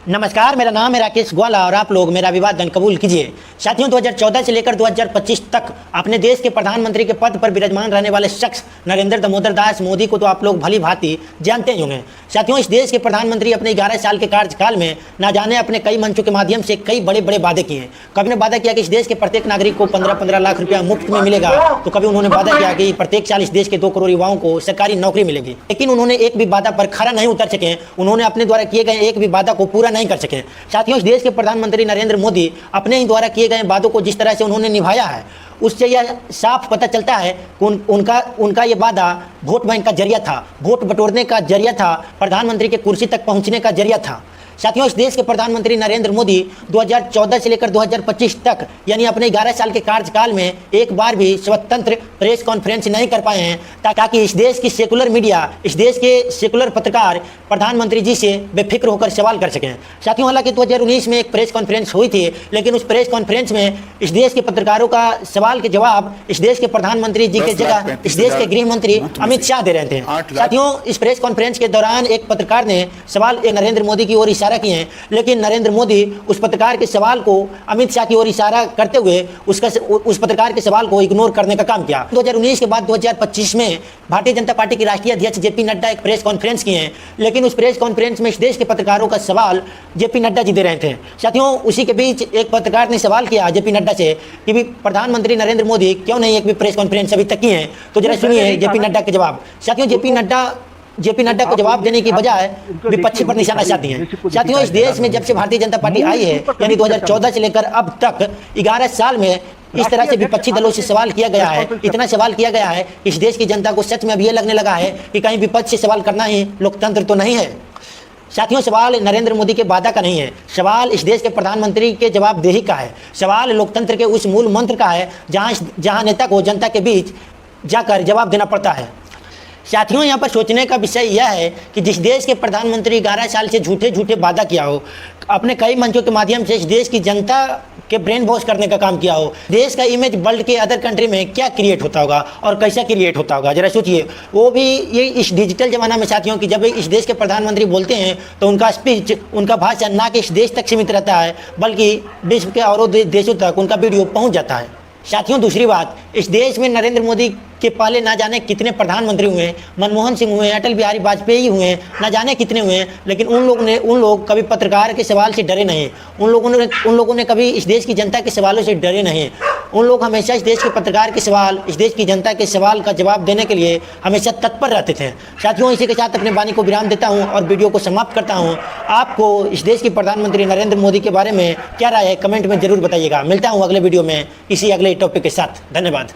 नमस्कार, मेरा नाम है राकेश ग्वाला और आप लोग मेरा अभिवादन कबूल कीजिए। साथियों, 2014 से लेकर 2025 तक अपने देश के प्रधानमंत्री के पद पर विराजमान रहने वाले शख्स नरेंद्र दामोदर दास मोदी को तो आप लोग भली भांति जानते ही होंगे। साथियों, इस देश के प्रधानमंत्री अपने 11 साल के कार्यकाल में ना जाने अपने कई मंचों के माध्यम से कई बड़े बड़े वादे किए। कभी ने वादा किया कि इस देश के प्रत्येक नागरिक को 15-15 लाख रुपया मुफ्त में मिलेगा, तो कभी उन्होंने वादा किया कि प्रत्येक साल इस देश के 2 करोड़ युवाओं को सरकारी नौकरी मिलेगी। लेकिन उन्होंने एक भी वादा पर खरा नहीं उतर सके, उन्होंने अपने द्वारा किए गए एक भी वादा को पूरा नहीं कर सके। साथियों, इस देश के प्रधानमंत्री नरेंद्र मोदी अपने ही द्वारा किए गए वादों को जिस तरह से उन्होंने निभाया है, उससे यह साफ पता चलता है कि उनका ये वादा वोट बैंक का जरिया था, वोट बटोरने का जरिया था, प्रधानमंत्री के कुर्सी तक पहुंचने का जरिया था। साथियों, इस देश के प्रधानमंत्री नरेंद्र मोदी 2014 से लेकर 2025 तक यानी अपने 11 साल के कार्यकाल में एक बार भी स्वतंत्र प्रेस कॉन्फ्रेंस नहीं कर पाए हैं, ताकि इस देश की सेकुलर मीडिया, इस देश के सेकुलर पत्रकार प्रधानमंत्री जी से बेफिक्र होकर सवाल कर सकें। साथियों, हालांकि 2019 में एक प्रेस कॉन्फ्रेंस हुई थी, लेकिन उस प्रेस कॉन्फ्रेंस में इस देश के पत्रकारों का सवाल के जवाब इस देश के प्रधानमंत्री जी के जगह इस देश के गृह मंत्री अमित शाह दे रहे थे। साथियों, इस प्रेस कॉन्फ्रेंस के दौरान एक पत्रकार ने सवाल नरेंद्र मोदी की ओर इशारा किए हैं, लेकिन नरेंद्र मोदी उस पत्रकार के सवाल को अमित शाह की ओर इशारा करते हुए उस पत्रकार के सवाल को इग्नोर करने का काम किया। 2019 के बाद 2025 में भारतीय जनता पार्टी के राष्ट्रीय अध्यक्ष जेपी नड्डा एक प्रेस कॉन्फ्रेंस किए हैं, लेकिन उस प्रेस कॉन्फ्रेंस में इस देश के पत्रकारों का सवाल जेपी नड्डा जी दे रहे थे। साथियों, उसी के बीच एक पत्रकार ने सवाल किया जेपी नड्डा से कि भी प्रधानमंत्री नरेंद्र मोदी क्यों नहीं एक भी प्रेस कॉन्फ्रेंस अभी तक की है, तो जरा सुनिए जेपी नड्डा के जवाब। साथियों, जेपी नड्डा को जवाब देने की बजाय विपक्षी पर निशाना साधती हैं। साथियों, इस देश में जब से भारतीय जनता पार्टी आई है, यानी 2014 से लेकर अब तक 11 साल में इस तरह से विपक्षी दलों से सवाल किया गया है, इतना सवाल किया गया है, इस देश की जनता को सच में अब ये लगने लगा है कि कहीं विपक्ष से सवाल करना ही लोकतंत्र तो नहीं है। साथियों, सवाल नरेंद्र मोदी के वादा का नहीं है, सवाल इस देश के प्रधानमंत्री के जवाबदेही का है, सवाल लोकतंत्र के उस मूल मंत्र का है जहां नेता को जनता के बीच जाकर जवाब देना पड़ता है। साथियों, यहाँ पर सोचने का विषय यह है कि जिस देश के प्रधानमंत्री 11 साल से झूठे वादा किया हो, अपने कई मंचों के माध्यम से इस देश की जनता के ब्रेन वॉश करने का काम किया हो, देश का इमेज वर्ल्ड के अदर कंट्री में क्या क्रिएट होता होगा और कैसा क्रिएट होता होगा, जरा सोचिए। वो भी ये इस डिजिटल जमाना में साथियों कि जब इस देश के प्रधानमंत्री बोलते हैं तो उनका स्पीच, उनका भाषण ना कि इस देश तक सीमित रहता है, बल्कि विश्व के और देशों तक उनका वीडियो पहुँच जाता है। साथियों, दूसरी बात, इस देश में नरेंद्र मोदी के पहले ना जाने कितने प्रधानमंत्री हुए हैं, मनमोहन सिंह हुए हैं, अटल बिहारी वाजपेयी हुए हैं, ना जाने कितने हुए हैं, लेकिन उन लोग कभी पत्रकार के सवाल से डरे नहीं। उन लोगों ने कभी इस देश की जनता के सवालों से डरे नहीं। उन लोग हमेशा इस देश के पत्रकार के सवाल, इस देश की जनता के सवाल का जवाब देने के लिए हमेशा तत्पर रहते थे। साथियों, इसी के साथ अपने वाणी को विराम देता हूँ और वीडियो को समाप्त करता हूँ। आपको इस देश के प्रधानमंत्री नरेंद्र मोदी के बारे में क्या राय है, कमेंट में जरूर बताइएगा। मिलता हूँ अगले वीडियो में इसी अगले टॉपिक के साथ। धन्यवाद।